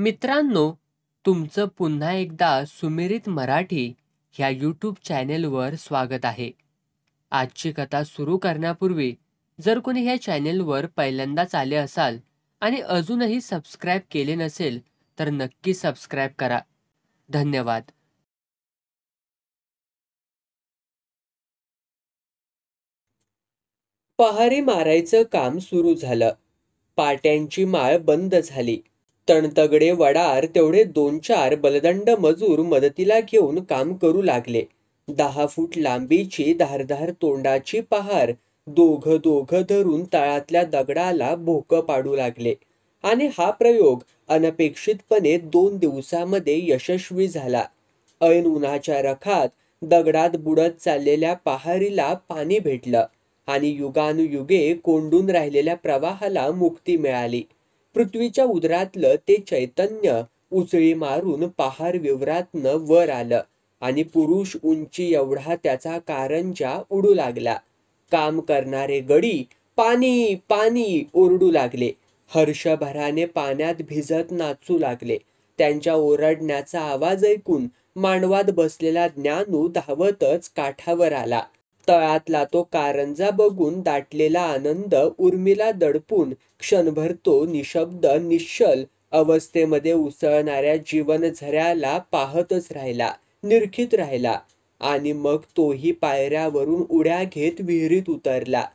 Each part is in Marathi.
मित्रांनो, तुमचं पुन्हा एकदा सुमिरित मराठी ह्या यूट्यूब चॅनेलवर स्वागत आहे. आजची कथा सुरू करण्यापूर्वी जर कोणी ह्या चॅनेलवर पहिल्यांदाच आले असाल आणि अजूनही सबस्क्राईब केले नसेल तर नक्की सबस्क्राईब करा. धन्यवाद. पहारी मारायचं काम सुरू झालं. पाट्यांची माळ बंद झाली. तणतगडे वडार तेवढे 2-4 बलदंड मजूर मदतीला घेऊन काम करू लागले. 10 फूट लांबीची धारधार तोंडाची पहार दोघं दोघं धरून तळातल्या दगडाला भोकं पाडू लागले. आणि हा प्रयोग अनपेक्षितपणे 2 दिवसामध्ये यशस्वी झाला. ऐन उन्हाच्या रखात दगडात बुडत चाललेल्या पहारीला पाणी भेटलं आणि युगानुयुगे कोंडून राहिलेल्या प्रवाहाला मुक्ती मिळाली. पृथ्वीच्या उदरातलं ते चैतन्य उसळी मारून पहार विवरातनं वर आलं आणि पुरुष उंची एवढा त्याचा कारंजा उडू लागला. काम करणारे गडी पाणी पाणी ओरडू लागले. हर्षभराने पाण्यात भिजत नाचू लागले. त्यांच्या ओरडण्याचा आवाज ऐकून मांडवात बसलेला ज्ञानू धावतच काठावर आला. तळातला तो कारंजा बघून दाटलेला आनंद उर्मिला दडपून क्षणभर तो निशब्द निश्चल अवस्थेमध्ये उसळणाऱ्या जीवनझऱ्याला पाहतच राहिला, निरखित राहिला. आणि मग तोही पायऱ्यावरून उड्या घेत विहिरीत उतरला.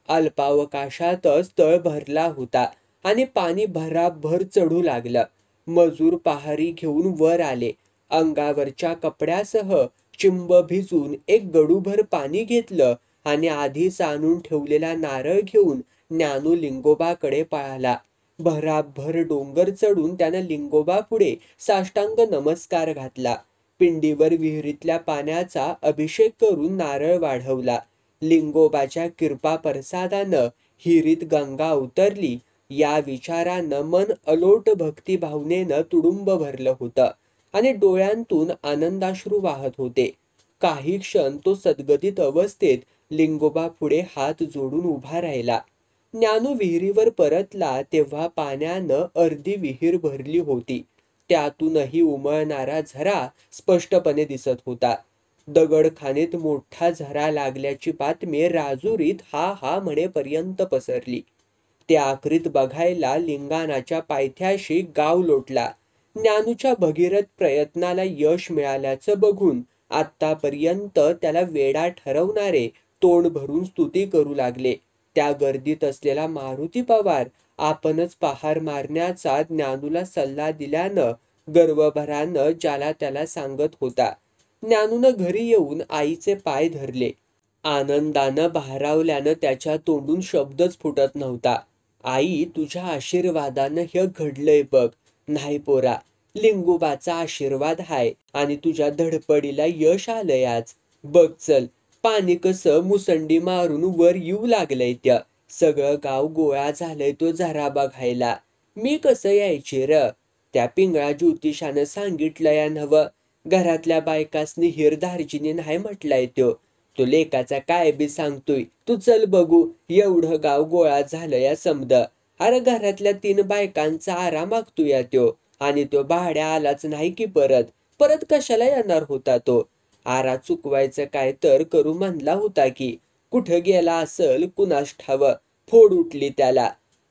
अल्पावकाशातच तळ भरला होता आणि पाणी भराभर चढू लागलं. मजूर पहारी घेऊन वर आले. अंगावरच्या कपड्यासह चिंब भिजून एक गडूभर पाणी घेतलं आणि आधीच आणून ठेवलेला नारळ घेऊन ज्ञानू लिंगोबाकडे पळाला. भराभर डोंगर चढून त्यानं लिंगोबा पुढे साष्टांग नमस्कार घातला. पिंडीवर विहिरीतल्या पाण्याचा अभिषेक करून नारळ वाढवला. लिंगोबाच्या कृपा प्रसादानं हिरीत गंगा उतरली या विचारानं मन अलोट भक्ती भावनेनं तुडुंब भरलं होतं आणि डोळ्यांतून आनंदाश्रू वाहत होते. काही क्षण तो सद्गतीत अवस्थेत लिंगोबा पुढे हात जोडून उभा राहिला. ज्ञानू विहिरीवर परतला तेव्हा पाण्यानं अर्धी विहीर भरली होती. त्यातूनही उमळणारा झरा स्पष्टपणे दिसत होता. दगडखानेत मोठा झरा लागल्याची बातमी राजुरीत हा हा म्हणेपर्यंत पसरली. त्या आखरीत बघायला लिंगाणाच्या पायथ्याशी गाव लोटला. ज्ञानूच्या भगीरथ प्रयत्नाला यश मिळाल्याचं बघून आत्तापर्यंत त्याला वेडा ठरवणारे तोंड भरून स्तुती करू लागले. त्या गर्दीत असलेला मारुती पवार आपणच पहार मारण्याचा ज्ञानूला सल्ला दिल्यानं गर्वभरानं ज्याला त्याला सांगत होता. ज्ञानूनं घरी येऊन आईचे पाय धरले. आनंदानं भारावल्यानं त्याच्या तोंडून शब्दच फुटत नव्हता. आई, तुझ्या आशीर्वादानं हे घडलंय बघ. नाही पोरा, लिंगोबाचा आशीर्वाद हाय आणि तुझ्या धडपडीला यश आलंय आज. बघ चल, पाणी कसं मुसंडी मारून वर येऊ लागलंय. त्या सगळं गाव गोळा झालंय तो झरा बघायला. मी कसं यायचे र? त्या पिंगळा ज्योतिषानं सांगितलंय नव्ह. घरातल्या बायकासनी हिर धार्जिनी नाही म्हटलाय तो. तो लेकाचा काय बी सांगतोय. तू चल बघू. एवढं गाव गोळा झालंय समद. अरे घरातल्या 3 बायकांचा आराम मागतोय त्यो. आणि तो भाड्या आलाच नाही की परत परत कशाला येणार होता तो? आरा चुकवायचं काय तर करू म्हणला होता की. कुठं गेला असल कुणास ठाव. फोड उठली त्याला.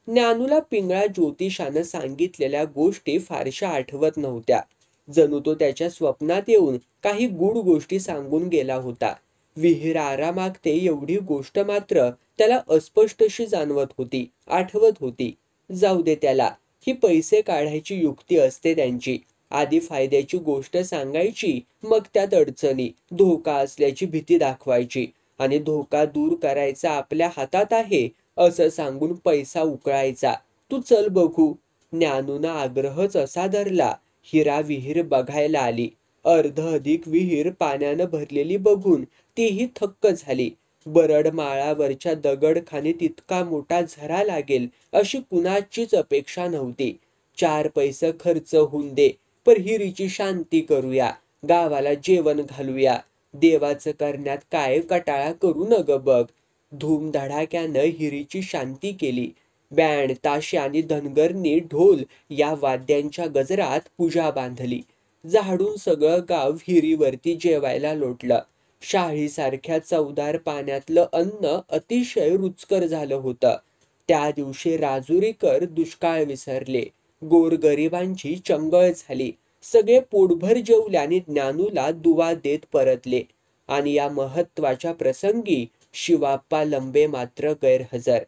ज्ञानूला पिंगळा ज्योतिषानं सांगितलेल्या गोष्टी फारशा आठवत नव्हत्या. जणू तो त्याच्या स्वप्नात येऊन काही गूढ गोष्टी सांगून गेला होता. विहीर आरामागते एवढी गोष्ट मात्र त्याला अस्पष्टशी जाणवत होती, आठवत होती. जाऊ दे त्याला. ही पैसे काढायची युक्ती असते त्यांची. आधी फायद्याची गोष्ट सांगायची, मग त्यात अडचणी, धोका असल्याची भीती दाखवायची आणि धोका दूर करायचा आपल्या हातात आहे असं सांगून पैसा उकळायचा. तू चल बघू. ज्ञानूनं आग्रहच असा धरला. हिरा विहीर बघायला आली. अर्ध अधिक विहीर पाण्यानं भरलेली बघून तीही थक्क झाली. बरड माळावरच्या दगडखानीत इतका मोठा झरा लागेल अशी कुणाचीच अपेक्षा नव्हती. 4 पैसे खर्च होऊन दे, पण हिरीची शांती करूया. गावाला जेवण घालूया. देवाचं करण्यात काय कटाळा करू नग बघ. धूमधडाक्यानं हिरीची शांती केली. बँड, ताशे आणि धनगरनी ढोल या वाद्यांच्या गजरात पूजा बांधली. झाडून सगळं गाव विहिरीवरती जेवायला लोटलं. शाळीसारख्या चवदार पाण्यातलं अन्न अतिशय रुचकर झालं होतं. त्या दिवशी राजुरीकर दुष्काळ विसरले. गोरगरिबांची चंगळ झाली. सगळे पोटभर जेवले आणि ज्ञानूला दुवा देत परतले. आणि या महत्वाच्या प्रसंगी शिवाप्पा लंबे मात्र गैरहजर.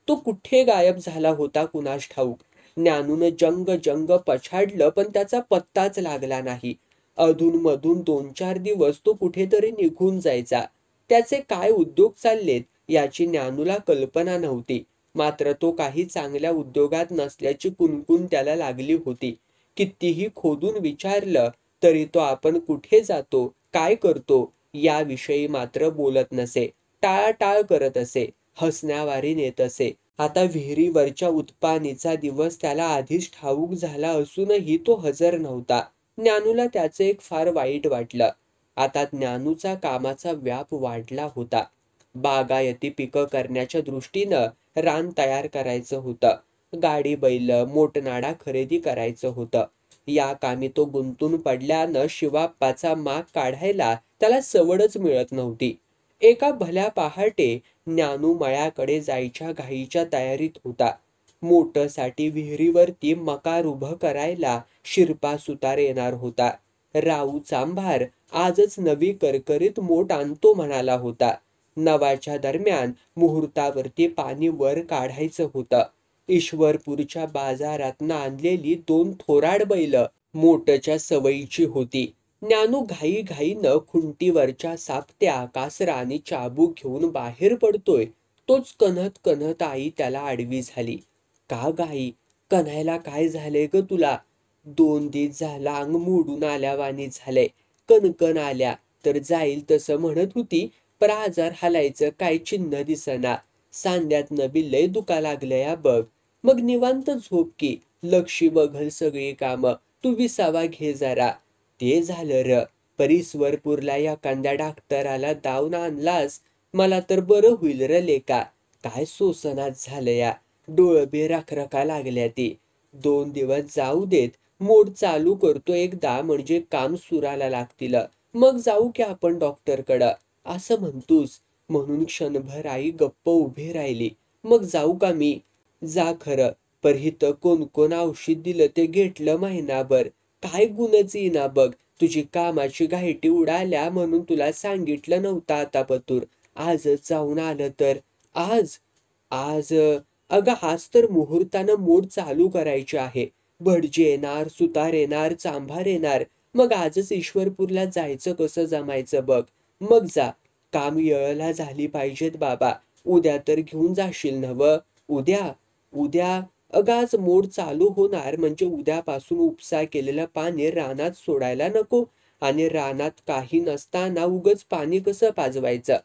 तो कुठे गायब झाला होता कुणास ठाऊक. ज्ञानूनं जंग जंग पछाडलं पण त्याचा पत्ताच लागला नाही. अधूनमधून 2-4 दिवस तो कुठेतरी निघून जायचा. त्याचे काय उद्योग चाललेत याची ज्ञानूला कल्पना नव्हती. मात्र तो काही चांगल्या उद्योगात नसल्याची कुणकुण त्याला लागली होती. कितीही खोदून विचारलं तरी तो आपण कुठे जातो, काय करतो याविषयी मात्र बोलत नसे. टाळाटाळ करत असे. हसण्यावारी नेत असे. आता विहिरीवरच्या उत्पादनीचा दिवस त्याला आधीच ठाऊक झाला असूनही तो हजर नव्हता. ज्ञानूला त्याचे एक फार वाईट वाटलं. आता ज्ञानूचा कामाचा व्याप वाढला होता. बागायती पिकं करण्याच्या दृष्टीनं रान तयार करायचं होतं. गाडी बैल, मोटनाडा खरेदी करायचं होतं. या कामी तो गुंतून पडल्यानं शिवाप्पाचा माग काढायला त्याला सवडच मिळत नव्हती. एका भल्या पहाटे ज्ञानू मळ्याकडे जायच्या घाईच्या तयारीत होता. मोटसाठी विहिरीवरती मकार उभं करायला शिरपा सुतार येणार होता. राऊ चांभार आजच नवी करकरीत मोट आणतो म्हणाला होता. नवाच्या दरम्यान मुहूर्तावरती पाणी वर काढायचं होतं. ईश्वरपूरच्या बाजारातनं आणलेली 2 थोराड बैल मोटच्या सवयीची होती. ज्ञानू घाईघाईनं खुंटीवरच्या सापट्या, कासरा आणि चाबूक घेऊन बाहेर पडतोय. तोच कण्हत कण्हत आई त्याला आडवी झाली. का गाई, कन्हायला काय झालंय ग तुला? 2 दिस झाला अंग मोडून आल्यावानी झालंय. कणकण आल्या तर जाईल तसं म्हणत होती, पर आजार हालायचं काय चिन्ह दिसना. सांध्यातनं बी लय दुखा लागलंय बघ. मग निवांत झोप की, लक्षी बघल सगळी कामं. तू विसावा घे जरा. ते झालं र, परीश्वरपूरला एखाद्या डॉक्टराला दावून आणलास, मला तर बरं होईल र लेका. काय सोसनाच झालं या. डोळबे रखरखा लागल्या ती. 2 दिवस जाऊ देत, मोड चालू करतो एकदा म्हणजे काम सुराला लागतील. मग जाऊ की आपण डॉक्टरकडं. असं म्हणतोस म्हणून क्षणभर आई गप्प उभी राहिली. मग जाऊ का मी? जा खरं, पर हिथं कोण औषध दिलं ते घेतलं महिनाभर. काय गुणच येईना बघ. तुझी कामाची घाईटी उडाल्या म्हणून तुला सांगितलं नव्हतं आता पतूर. आजच जाऊन आलं तर. आज आज अगं आज तर मुहूर्तानं मोड चालू करायची आहे. भटजी येणार, सुतार येणार, चांभार येणार. मग आजच ईश्वरपूरला जायचं कसं जमायचं बघ. मग जा. काम येळला झाली पाहिजेत बाबा. उद्या तर घेऊन जाशील नव्ह? उद्या अगं आज मोड चालू होणार म्हणजे उद्यापासून उपसा केलेलं पाणी रानात सोडायला नको. आणि रानात काही नसताना उगच पाणी कसं पाजवायचं?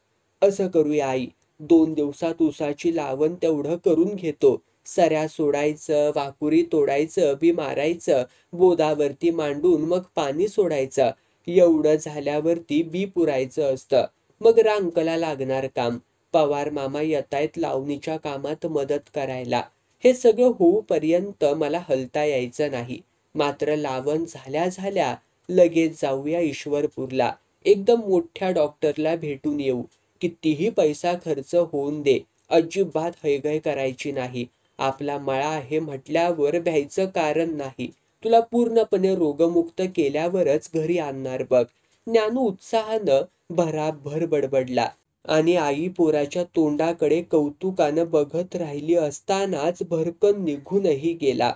असं करूया आई. 2 दिवसात ऊसाची लावण तेवढं करून घेतो. सऱ्या सोडायचं, वाकुरी तोडायचं, बी मारायचं, बोदावरती मांडून मग पाणी सोडायचं. एवढं झाल्यावरती बी पुरायचं असतं. मग रांकला लागणार काम. पवार मामा येतायत लावणीच्या कामात मदत करायला. हे सगळं होऊपर्यंत मला हलता यायचं नाही. मात्र लावण झाल्या लगेच जाऊया ईश्वरपूरला. एकदम मोठ्या डॉक्टरला भेटून येऊ. कितीही पैसा खर्च होऊन दे, अजिबात हयगय करायची नाही. आपला मळा आहे म्हटल्यावर भ्यायचं कारण नाही. तुला पूर्णपणे रोगमुक्त केल्यावरच घरी आणणार बघ. ज्ञानू उत्साहानं भराभर बडबडला. आणि आई पोराच्या तोंडाकडे कौतुकानं बघत राहिली असतानाच भरकन निघूनही गेला.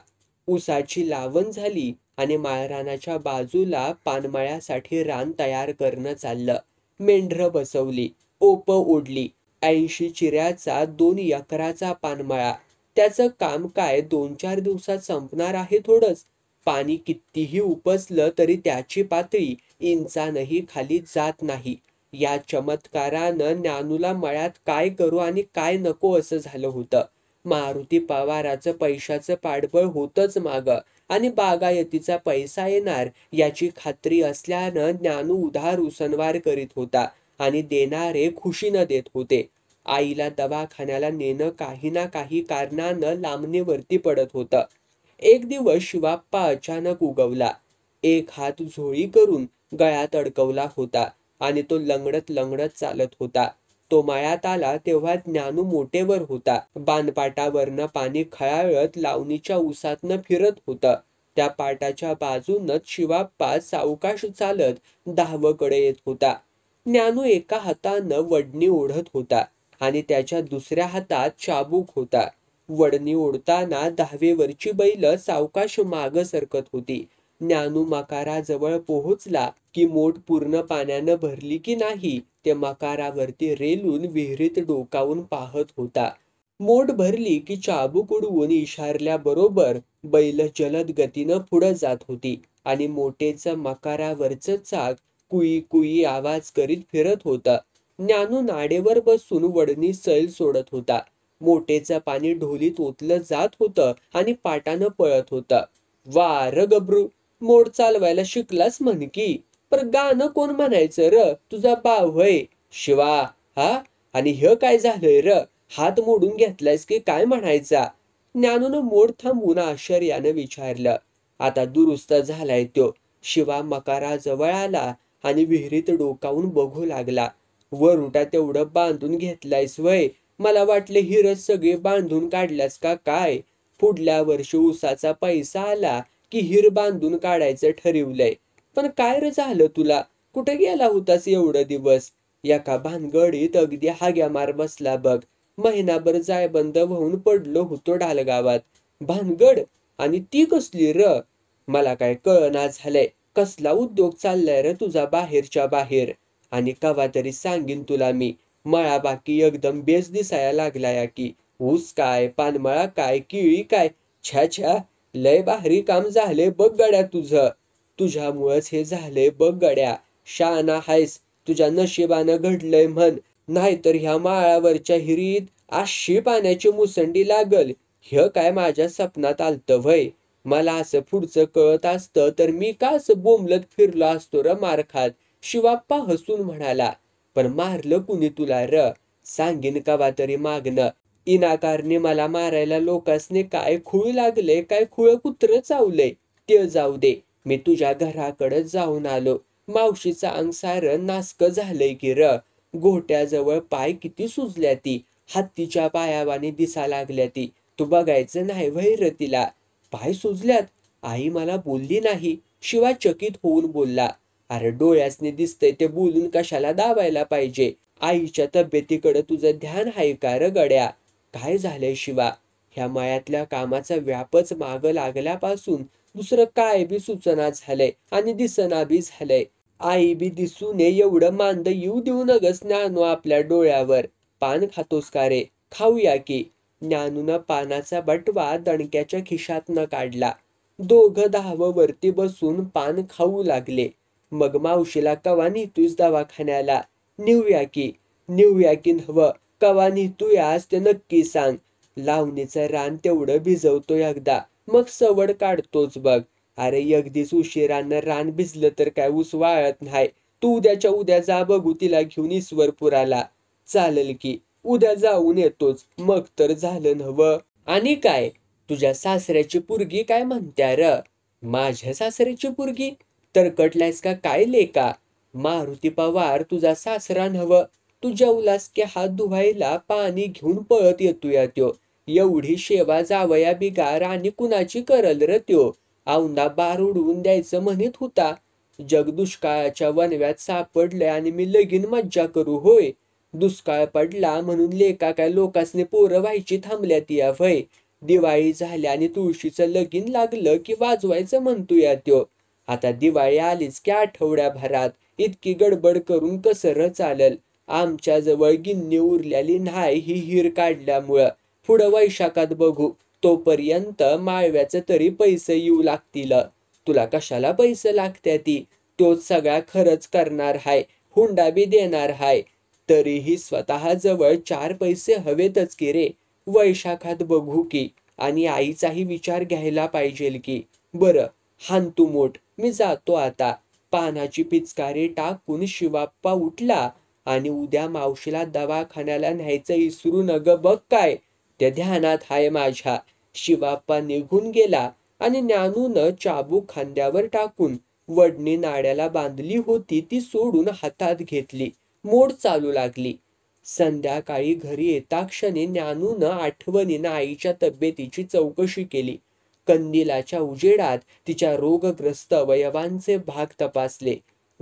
ऊसाची लावण झाली आणि माळरानाच्या बाजूला पानमळ्यासाठी रान तयार करणं चाललं. मेंढरं बसवली, ओपं ओढली. 80 चिऱ्याचा 2 एकराचा पानमळा. त्याचं काम काय 2-4 दिवसात संपणार आहे थोडंच. पाणी कितीही उपसलं तरी त्याची पातळी इंचानही खाली जात नाही. या चमत्कारानं ज्ञानूला मळ्यात काय करू आणि काय नको असं झालं होतं. मारुती पवाराचं पैशाचं पाठबळ होतच मागं आणि बागायतीचा पैसा येणार याची खात्री असल्यानं ज्ञानू उधार उसनवार करीत होता आणि देणारे खुशीनं देत होते. आईला दवाखान्याला नेणं काही ना काही कारणानं लांबणीवरती पडत होतं. एक दिवस शिवाप्पा अचानक उगवला. एक हात झोळी करून गळ्यात अडकवला होता आणि तो लंगडत लंगडत चालत होता. तो मळ्यात आला तेव्हा ज्ञानू मोटेवर होता. बांधपाटावरनं पाणी खळाळत लावणीच्या उसातनं फिरत होतं. त्या पाटाच्या बाजूनच शिवाप्पा सावकाश चालत दहावकडे येत होता. ज्ञानू एका हातानं वडणी ओढत होता आणि त्याच्या दुसऱ्या हातात चाबूक होता. वडणी ओढताना दहावेवरची बैल सावकाश माग सरकत होती. ज्ञानू मकाराजवळ पोहोचला की मोठ पूर्ण पाण्यानं भरली की नाही ते मकारावरती रेलून विहिरीत डोकावून पाहत होता. मोठ भरली की चाबूक उडवून इशारल्याबरोबर बैल जलद गतीनं पुढं जात होती आणि मोठेचं मकारावरचं चाक कुई कुई आवाज करीत फिरत होतं. ज्ञानू नाडेवर बसून वडणी सैल सोडत होता. मोठेचं पाणी ढोलीत ओतलं जात होतं आणि पाटानं पळत होतं. वा र गबरू, मोड चालवायला शिकलास म्हण की. पर गाणं कोण म्हणायचं र? तुझा भाव होय शिवा. हा, आणि हे काय झालंय र? हात मोडून घेतलायस की काय म्हणायचा? ज्ञानूनं मोड थांबून आश्चर्यानं विचारलं. आता दुरुस्त झालाय त्यो. शिवा मकाराजवळ आला आणि विहिरीत डोकावून बघू लागला. वरुटा तेवढं बांधून घेतलायस वय? मला वाटलं हिरच सगळी बांधून काढल्यास का काय? पुढल्या वर्षी उसाचा पैसा आला की हिर बांधून काढायचं ठरवलंय. पण काय रे झालं तुला? कुठे गेला होतास एवढं दिवस? एका भानगडीत अगदी हाग्यामार बसला बघ. महिनाभर जायबंद होऊन पडलो होतो ढालगावात. भानगड? आणि ती कसली र? मला काय कळना झालंय. कसला उद्योग चाललाय रे तुझा बाहेरच्या बाहेर? आणि कवा तरी सांगीन तुला मी. मळा बाकी एकदम बेस दिसाया लागलाय की. ऊस काय, पानमळा काय, केळी काय. छ्या छ्या, लय भारी काम झाले बघ गड्या तुझं. तुझ्यामुळंच हे झालंय बघ गड्या. शहाणा हायस, तुझ्या नशिबानं घडलंय म्हण. नाहीतर ह्या माळावरच्या हिरीत अशी पाण्याची मुसंडी लागल, हे काय माझ्या स्वप्नात आलतं व्हय? मला असं पुढचं कळत असतं तर मी का असं बोंबलत फिरलो असतो र मार खात? शिवाप्पा हसून म्हणाला. पण मारलं कुणी तुला र? सांगीन कवा तरी मागणं. इनाकारने मला मारायला लोकांसने काय खूळ लागले, काय खुळ कुत्र चावलंय ते जाऊ दे. मी तुझ्या घराकडे जाऊन आलो. मावशीचं अंग सारं नासकं झालंय की र. गोट्याजवळ पाय किती सुजल्या ती. हत्तीच्या पायावानी दिसा लागल्या ती. तू बघायचं नाही व्हय र तिला? पाय सुजल्यात? आई मला बोलली नाही. शिवा चकित होऊन बोलला. अरे डोळ्यासने दिसतंय ते बोलून कशाला दाबायला पाहिजे? आईच्या तब्येतीकडे तुझं ध्यान आहे का र गड्या? काय झालंय शिवा? ह्या मळ्यातल्या कामाचा व्यापच माग लागल्यापासून दुसरं काय बी सुचना झालंय आणि दिसना बी झालंय. आई बी दिसू नये एवढं मांद येऊ देऊ नगस ज्ञानू आपल्या डोळ्यावर. पान खातोस का रे? खाऊया की. ज्ञानूनं पानाचा बटवा दणक्याच्या खिशातनं काढला. दोघं दहावरती बसून पान खाऊ लागले. मग मावशीला कवा नेतोयस दवाखान्याला? नेऊया की. नेऊया की नव्ह. कवा नेतोयास ते नक्की सांग. लावणीचं रान तेवढं भिजवतो एकदा, मग सवड काढतोच बघ. अरे अगदीच उशिरानं रान भिजलं तर काय ऊस वाळत नाही. तू उद्याच्या उद्या जा बघू तिला घेऊन ईश्वरपुराला. चालेल की. उद्या जाऊन येतोच. मग तर झालं नव्ह. आणि काय? तुझ्या सासऱ्याची पोरगी काय म्हणत्या र? माझ्या सासऱ्याची पोरगी? तरकटलायस का काय लेका? मारुती पवार तुझा सासरा नव्ह. तू जेवलास की हात धुवायला पाणी घेऊन पळत येतोया त्यो. एवढी शेवा जावया बिगार आणि कुणाची करल र त्यो? औंधा बार उडवून द्यायचं म्हणत होता. जग दुष्काळाच्या वणव्यात सापडलंय आणि मी लगीन मज्जा करू होय? दुष्काळ पडला म्हणून लेका काय लोकांसने पोरं व्हायची थांबल्यात या व्हय? दिवाळी झाली आणि तुळशीचं लगीन लागलं की वाजवायचं म्हणतोया त्यो. आता दिवाळी आलीच की आठवड्याभरात. इतकी गडबड करून कसं र चालल? आमच्याजवळ गिन्नी उरलेली नाही ही हिर काढल्यामुळं. पुढं वैशाखात बघू. तोपर्यंत माळव्याचं तरी पैसे येऊ लागतील. तुला कशाला पैसे लागत्याती? तोच सगळा खर्च करणार हाय. हुंडा बी देणार हाय. तरीही स्वतः जवळ 4 पैसे हवेतच की रे. वैशाखात बघू की. आणि आईचाही विचार घ्यायला पाहिजेल की. बरं, हान तू मोठ. मी जातो आता. पानाची पिचकारी टाकून शिवाप्पा उठला आणि उद्या मावशीला दवाखान्याला न्यायचं इसरू नग बघ काय. त्या ध्यानात हाय माझ्या. शिवाप्पा निघून गेला आणि ज्ञानूनं चाबूक खांद्यावर टाकून वडणी नाड्याला बांधली होती ती सोडून हातात घेतली. मोड चालू लागली. संध्याकाळी घरी येता क्षणी ज्ञानूनं आठवणीनं आईच्या तब्येतीची चौकशी केली. कंदिलाच्या उजेडात तिच्या रोगग्रस्त अवयवांचे भाग तपासले.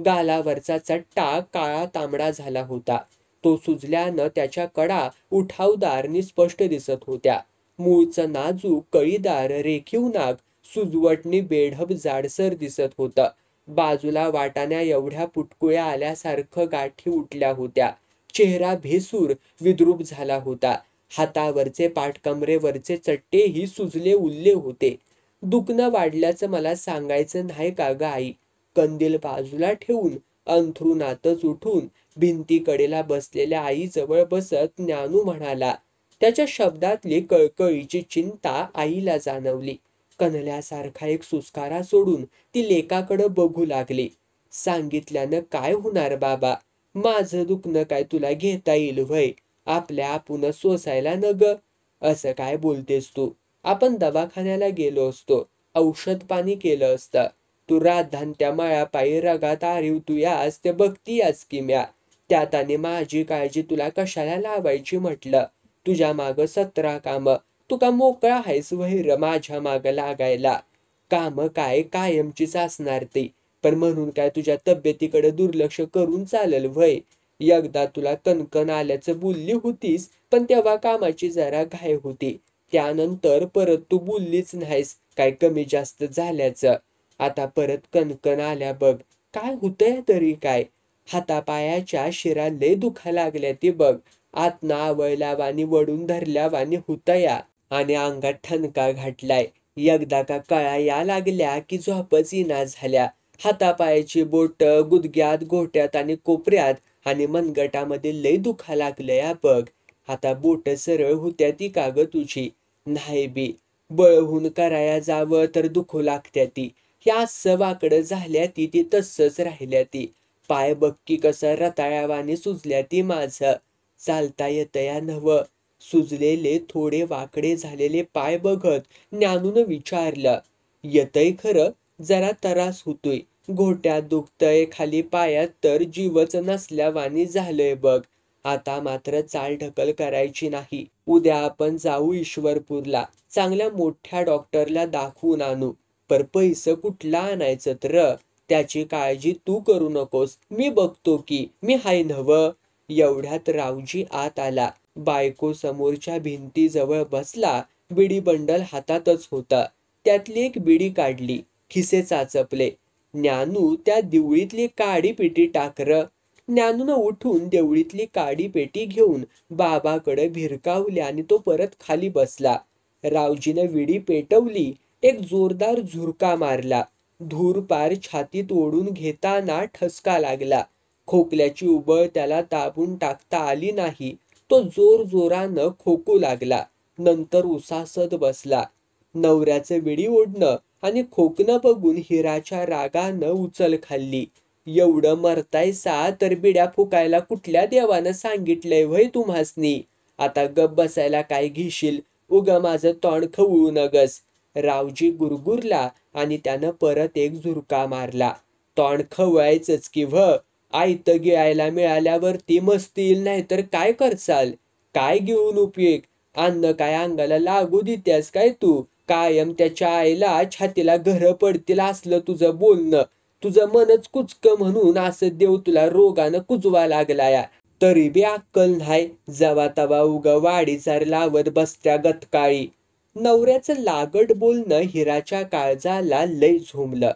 गालावरचा चट्टा काळा तांबडा झाला होता. तो सुजल्यानं त्याच्या कडा उठावदार स्पष्ट दिसत होत्या. मूळचं नाजूक कळीदार रेखीव नाक सुजवटणी बेढब जाडसर दिसत होतं. बाजूला वाटाण्या एवढ्या पुटकुळ्या आल्यासारखं गाठी उठल्या होत्या. चेहरा भेसूर विद्रूप झाला होता. हातावरचे पाठकमरेवरचे चट्टेही सुजले उरले होते. दुखणं वाढल्याचं मला सांगायचं नाही का ग आई. कंदील बाजूला ठेवून अंथरुणातच उठून भिंतीकडेला बसलेल्या आईजवळ बसत ज्ञानू म्हणाला. त्याच्या शब्दातली कळकळीची चिंता आईला जाणवली. कणल्यासारखा एक सुस्कारा सोडून ती लेकाकडे बघू लागली. सांगितल्यानं काय होणार बाबा. माझं दुखणं काय तुला घेता येईल व्हय. आपल्या आपण सोसायला न ग. असं काय बोलतेस तू. आपण दवाखान्याला गेलो असतो. औषध पाणी केलं असतं. तू राधांत्या माळापायी रगात आरीव तू यास ते बघतीयास की म्या. त्यात आणि माझी काळजी तुला कशाला लावायची म्हटलं. तुझ्या माग 17 कामं. तू का मोकळा आहेस वैर माझ्या माग लागायला. काम काय कायमचीच असणार ती. पण म्हणून काय तुझ्या तब्येतीकडे दुर्लक्ष करून चालेल व्हय. एकदा तुला कणकण आल्याचं बोलली होतीस पण तेव्हा कामाची जरा घाई होती. त्यानंतर परत तू बोललीच नाहीस काय कमी जास्त झाल्याचं. आता परत कणकण आल्या बघ. काय होतंय तरी काय. हातापायाच्या शिरा लय दुखा लागल्या ती बघ. आतनं आवळल्यावानी वडून धरल्यावानी हुतया आणि अंगात ठणका घातलाय. एकदा का कळा या लागल्या की झोपच येना झाल्या. हातापायाची बोट गुदग्यात घोट्यात आणि कोपऱ्यात आणि मनगटामध्ये लय दुखा लागलंय बघ. आता बोट सरळ होत्या ती का ग तुझी. नाही बी. बळहून कराया जावं तर दुखू लागत्या ती. ह्या असं वाकडं झाल्या ती तसंच राहिल्या ती. पाय बक्की कसं रताळ्यावानी सुजल्या ती माझं. चालता येतया नव. सुजलेले थोडे वाकडे झालेले पाय बघत ज्ञानूनं विचारलं. येतय खरं. जरा त्रास होतोय. घोट्यात दुखतय खाली पायात तर जीवच नसल्यावानी झालंय बघ. आता मात्र चाल ढकल करायची नाही. उद्या आपण जाऊ ईश्वरपूरला. चांगल्या मोठ्या डॉक्टरला दाखवून आणू. पर पैसे कुठला आणायचं तर. त्याची काळजी तू करू नकोस. मी बघतो की. मी हाय नव. एवढ्यात रावजी आत आला. बायको समोरच्या भिंतीजवळ बसला. बिडी बंडल हातातच होता. त्यातली एक बिडी काढली. खिसे चाचपले. ज्ञानू त्या दिवळीतली काडी पेटी टाकर. ज्ञानूनं उठून देवळीतली काडी पेटी घेऊन बाबाकडे भिरकावली आणि तो परत खाली बसला. रावजीनं विडी पेटवली. एक जोरदार झुरका मारला. धूर पार छातीत ओढून घेताना ठसका लागला. खोकल्याची उबळ त्याला दाबून टाकता आली नाही. तो जोर जोरानं खोकू लागला. नंतर उसासत बसला. नवऱ्याचं विडी ओढणं आणि खोकणं बघून हिराच्या रागानं उचल खाल्ली. एवढं मरतायसा तर बिड्या फुकायला कुठल्या देवानं सांगितलंय व्हय तुम्हासनी. आता गप बसायला काय घेशील. उगा माझं तोंड खवळू नगस. रावजी गुरगुरला आणि त्यानं परत एक झुरका मारला. तोंड खवळायचंच की व्ह. आयतं गिळायला मिळाल्यावरती मस्ती येईल नाही तर काय करसाल. काय घेऊन उपयोग. अन्न काय अंगाला लागू देत्यास काय तू. कायम त्याच्या आईला छातीला घरं पडतील असलं तुझं बोलणं. तुझं मनच कुचकं म्हणून असं देव तुला रोगानं कुजवा लागलाया. तरी बी अक्कल नाही. जवा तवा उगा वाडीचार लावत बसत्या गतकाळी. नवऱ्याचं लागट बोलणं हिराच्या काळजाला लय झोंबलं.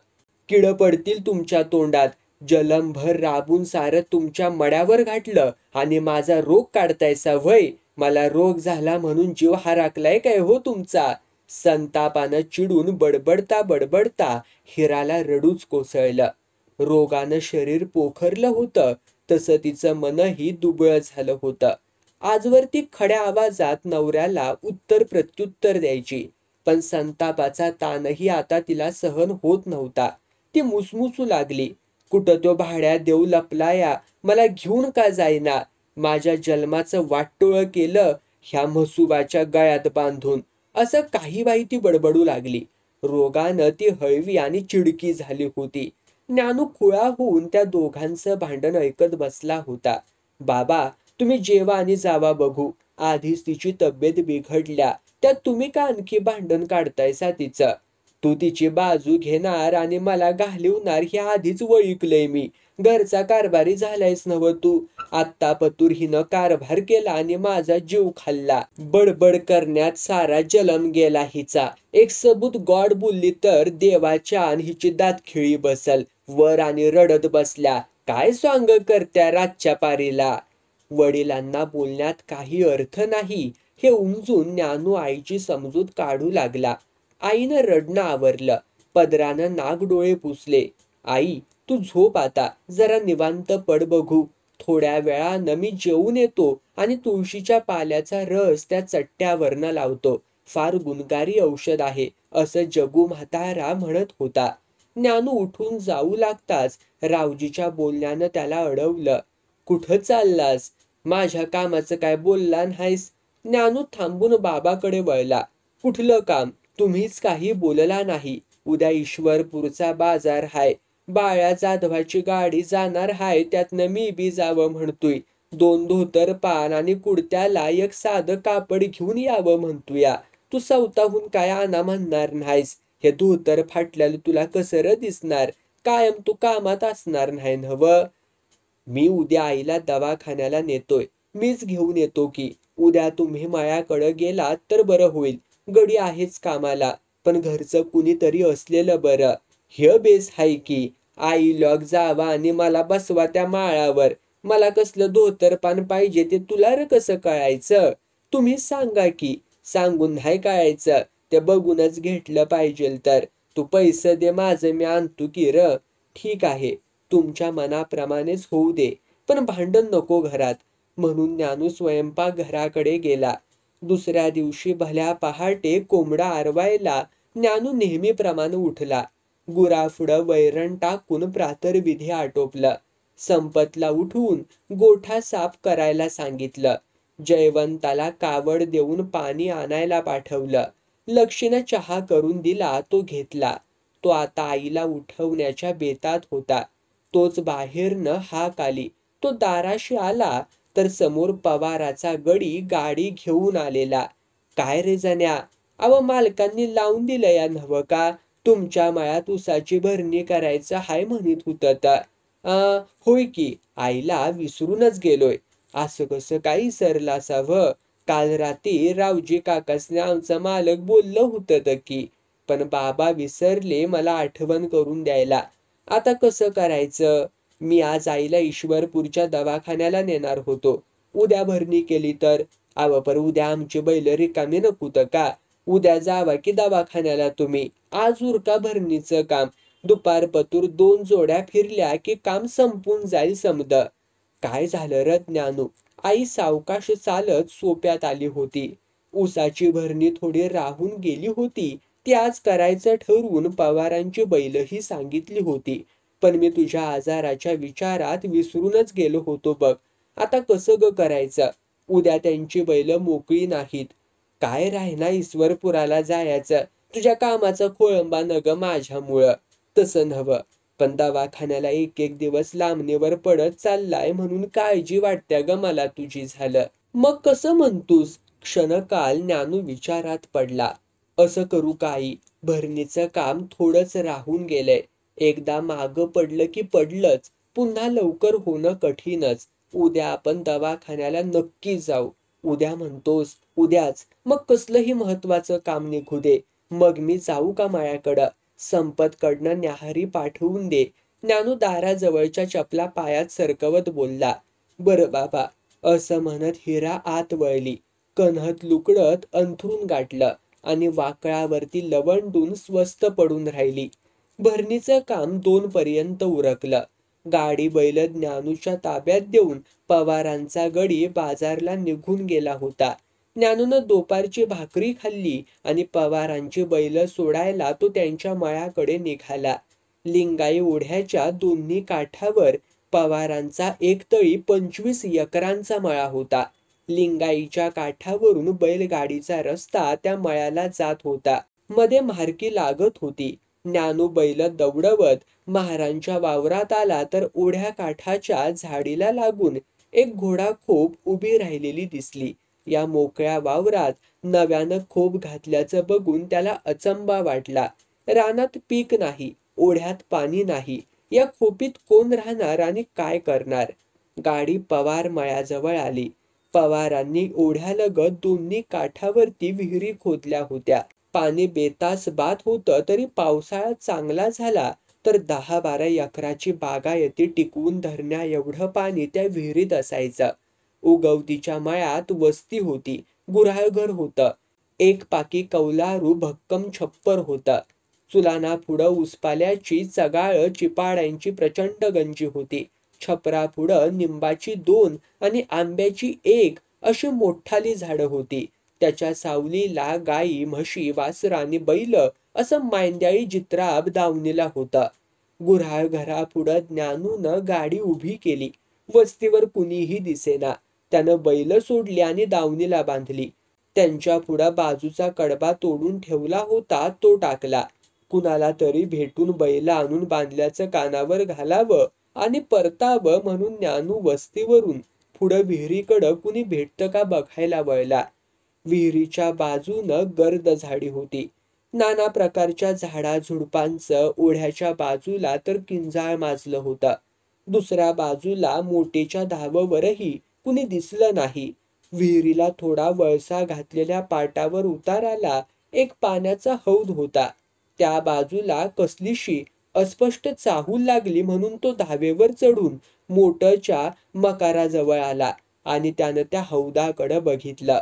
किड पडतील तुमच्या तोंडात. जलमभर राबून सारं तुमच्या मड्यावर घातलं आणि माझा रोग काढतायसा व्हय. मला रोग झाला म्हणून जीव हराकलाय काय हो तुमचा. संतापानं चिडून बडबडता बडबडता हिराला रडूच कोसळलं. रोगानं शरीर पोखरलं होतं तसं तिचं मनही दुबळं झालं होतं. आजवर ती खड्या आवाजात नवऱ्याला उत्तर प्रत्युत्तर द्यायची. पण संतापाचा ताणही आता तिला सहन होत नव्हता. ती मुसमुसू लागली. कुठं तो भाड्या देव लपलाया, मला घेऊन का जाईना? माझ्या जन्माचं वाटोळं केलं ह्या म्हसुबाच्या गळ्यात बांधून. असं काही बाई ती बडबडू लागली. रोगानं ती हळवी आणि चिडकी झाली होती. ज्ञानू खुळा होऊन त्या दोघांचं भांडण ऐकत बसला होता. बाबा, तुम्ही जेवा आणि जावा बघू. आधीच तिची तब्येत बिघडल्या, त्यात तुम्ही का आणखी भांडण काढतायसा तिचं? तू तिची बाजू घेणार आणि मला घालवणार हे आधीच वळिकलंय मी. घरचा कारभारी झालायस नव तू. आत्ता पतूर हिनं कारभार केला आणि माझा जीव खाल्ला. बडबड करण्यात सारा जलम गेला हिचा. एक सबूत गॉड बोलली तर देवाच्या आणि हिची दातखिळी बसल. वर आणि रडत बसल्या. काय स्वांग करत्या रातच्या पारीला? वडिलांना बोलण्यात काही अर्थ नाही हे उमजून ज्ञानू आईची समजूत काढू लागला. आईनं रडणं आवरलं. पदरानं नाक डोळे पुसले. आई, तू झोप आता, जरा निवांत पड बघू. थोड्या वेळानं मी जेवून येतो आणि तुळशीच्या पाल्याचा रस त्या चट्ट्यावरनं लावतो. फार गुणकारी औषध आहे, असं जगू म्हातारा म्हणत होता. ज्ञानू उठून जाऊ लागताच रावजीच्या बोलण्यानं त्याला अडवलं. कुठं चाललास? माझ्या कामाचं काय बोलला नाहीस? ज्ञानू थांबून बाबाकडे वळला. कुठलं काम? तुम्हीच काही बोलला नाही. उद्या ईश्वरपूरचा बाजार हाय. बाळ्या जाधवाची गाडी जाणार हाय, त्यातनं मी बी जावं म्हणतोय. 2 धोतर पान आणि कुडत्याला एक साधं कापड घेऊन यावं म्हणतोया. तू स्वतःहून काय आणा म्हणणार नाहीस. हे धोतर फाटल्याला तुला कसं दिसणार? कायम तू कामात असणार नाही नव्ह. मी उद्या आईला दवाखान्याला नेतोय. मीच घेऊन येतो की. उद्या तुम्ही मायाकडं गेलात तर बरं होईल. गडी आहेच कामाला, पण घरचं कुणीतरी असलेलं बरं. हे बेस हाय की. आई लॉग जावा आणि मला बसवा त्या माळावर. मला कसलं धोतरपान पाहिजे ते तुला र कसं कळायचं? तुम्हीच सांगा की. सांगून नाही कळायचं, ते बघूनच घेतलं पाहिजे तर. तू पैसे दे, माझं मी आणतो की र. ठीक आहे, तुमच्या मनाप्रमाणेच होऊ दे, पण भांडण नको घरात. म्हणून ज्ञानू स्वयंपाक घराकडे गेला. दुसऱ्या दिवशी भल्या पहाटे कोंबडा आरवायला ज्ञानू नेहमीप्रमाणे उठला. गुराफुडं वैरण टाकून प्रातर्विधी आटोपलं. संपतला उठवून गोठा साफ करायला सांगितलं. जयवंताला कावड देऊन पाणी आणायला पाठवलं. लक्ष्मीनं चहा करून दिला, तो घेतला. तो आता आईला उठवण्याच्या बेतात होता. तोच बाहेरनं हाक आली. तो दाराशी आला तर समोर पवाराचा गडी गाडी घेऊन आलेला. काय रे जण्या? अव मालकांनी लावून दिलं या नव्ह का? तुमच्या मळ्यात ऊसाची भरणी करायचं हाय म्हणत होतं. होय की, आईला विसरूनच गेलोय. असं कसं काही सरला असावं? काल रात्री रावजी काकासने आमचं मालक बोललं होतं की, पण बाबा विसरले मला आठवण करून द्यायला. आता कसं करायचं? मी आज आईला ईश्वरपूरच्या दवाखान्याला नेणार होतो. उद्या भरणी केली तर? अव पर उद्या आमची बैल रिकामी नकोत का? उद्या जावा की दवाखान्याला तुम्ही. आज उरका भरणीचं काम. दुपारपतूर 2 जोड्या फिरल्या की काम संपून जाईल समद. काय झालं र ज्ञानू? आई सावकाश चालत सोप्यात आली होती. ऊसाची भरणी थोडी राहून गेली होती. ती आज करायचं ठरवून पवारांची बैलही सांगितली होती. पण मी तुझ्या आजाराच्या विचारात विसरूनच गेलो होतो बघ. आता कसं ग करायचं? उद्या त्यांची बैल मोकळी नाहीत. काय राहिना ईश्वरपुराला जायचं? तुझ्या कामाचा खोळंबा न ग माझ्यामुळं. तसं नव्ह, पण दवाखान्याला एक दिवस लांबणीवर पडत चाललाय म्हणून काळजी वाटत्या ग मला तुझी. झालं मग कसं म्हणतोस? क्षणकाल ज्ञानू विचारात पडला. असं करू का आई? भरणीचं काम थोडंच राहून गेलंय. एकदा मागं पडलं की पडलंच. पुन्हा लवकर होणं कठीणच. उद्या आपण दवाखान्याला नक्की जाऊ. उद्या म्हणतोस? उद्याच. मग कसलंही महत्वाचं काम निघू दे. मग मी जाऊ का मायाकडं? संपतकडनं न्याहारी पाठवून दे. ज्ञानू दाराजवळच्या चपला पायात सरकवत बोलला. बरं बाबा, असं म्हणत हिरा आत वळली. कन्हत लुकडत अंथरून गाठलं आणि वाकळावरती लवंडून स्वस्थ पडून राहिली. भरणीचं काम 2 पर्यंत उरकलं. गाडी बैल ज्ञानूच्या ताब्यात देऊन पवारांचा गडी बाजारला निघून गेला होता. ज्ञानूनं दुपारची भाकरी खाल्ली आणि पवारांची बैल सोडायला तो त्यांच्या मळ्याकडे निघाला. लिंगाई ओढ्याच्या दोन्ही काठावर पवारांचा एकतळी 25 एकरांचा मळा होता. लिंगाईच्या काठावरून बैलगाडीचा रस्ता त्या मळ्याला जात होता. मध्ये म्हारकी लागत होती. ज्ञानू बैल दौडवत महारांच्या वावरात आला तर ओढ्या काठाच्या झाडीला लागून एक घोडाखोप उभी राहिलेली दिसली. या मोकळ्या वावरात नव्यानं खोप घातल्याचं बघून त्याला अचंबा वाटला. रानात पीक नाही, ओढ्यात पाणी नाही. या खोपीत कोण राहणार आणि काय करणार? गाडी पवार मळ्याजवळ आली. पवारांनी ओढ्यालगत दोन्ही काठावरती विहिरी खोदल्या होत्या. पाणी बेतास बाद होतं तरी पावसाळा चांगला झाला तर 10-12 एकराची बागायती टिकवून धरण्या एवढं पाणी त्या विहिरीत असायचं. उगवतीच्या मळ्यात वस्ती होती, गुऱ्हाळघर होतं. एक पाकी कौलारू भक्कम छप्पर होतं. चुलाना पुढं उसपाल्याची चगाळ चिपाड्यांची प्रचंड गंजी होती. छपरापुढं निंबाची 2 आणि आंब्याची 1 अशी मोठाली झाडं होती. त्याच्या सावलीला गाई, म्हशी, वासरं आणि बैल असं मांद्याळी जित्राब दावणीला होतं. गुऱ्हाळ घरापुढं ज्ञानूनं गाडी उभी केली. वस्तीवर कुणीही दिसेना. त्यानं बैल सोडली आणि दावणीला बांधली. त्यांच्या पुढं बाजूचा कडबा तोडून ठेवला होता तो टाकला. कुणाला तरी भेटून बैल आणून बांधल्याचं कानावर घालावं आणि परतावं म्हणून ज्ञानू वस्तीवरून पुढं विहिरीकडं कुणी भेटतं का बघायला वळला. विहिरीच्या बाजूनं गर्द झाडी होती. नाना प्रकारच्या झाडाझुडपांचं ओढ्याच्या बाजूला तर किंजाळ माजलं होतं. दुसऱ्या बाजूला मोटेच्या धाववरही कुणी दिसलं नाही. विहिरीला थोडा वळसा घातलेल्या पाटावर उताराला एक पाण्याचा हौद होता. त्या बाजूला कसलीशी अस्पष्ट चाहूल लागली म्हणून तो धावेवर चढून मोटच्या मकाराजवळ आला आणि त्यानं त्या हौदाकडे बघितलं.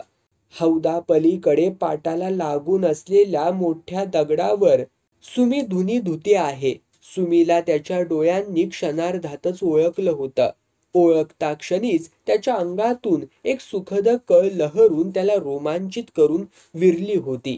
हौदापलीकडे पाटाला लागून असलेल्या मोठ्या दगडावर सुमी धुनी धुते आहे. सुमीला त्याच्या डोळ्यांनी क्षणार्धातच ओळखलं होतं. ओळखता क्षणीच त्याच्या अंगातून एक सुखद कळ लहरून त्याला रोमांचित करून विरली होती.